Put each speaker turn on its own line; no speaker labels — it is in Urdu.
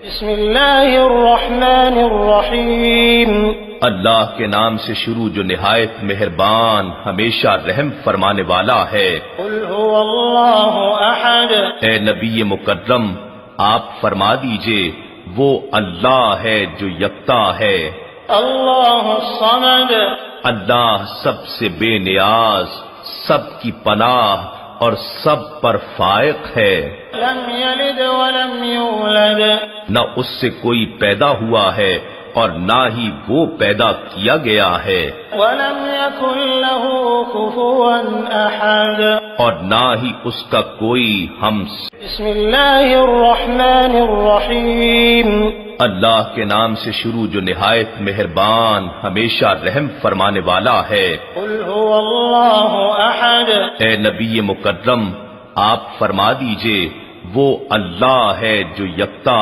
بسم اللہ الرحمن الرحیم
اللہ کے نام سے شروع جو نہایت مہربان ہمیشہ رحم فرمانے والا ہے۔
قل هو اللہ احد،
اے نبی مکرم آپ فرما دیجئے وہ اللہ ہے جو یکتا ہے،
اللہ الصمد،
اللہ سب سے بے نیاز، سب کی پناہ اور سب پر فائق ہے،
لم یلد ولم یولد،
نہ اس سے کوئی پیدا ہوا ہے اور نہ ہی وہ پیدا کیا گیا ہے،
ولم یکن له کفوا احد۔
اور نہ ہی اس کا کوئی ہم۔
بسم اللہ الرحمن الرحیم
اللہ کے نام سے شروع جو نہایت مہربان ہمیشہ رحم فرمانے والا ہے۔
قل هو اللہ احد،
اے نبی مکرم آپ فرما دیجئے وہ اللہ ہے جو یکتا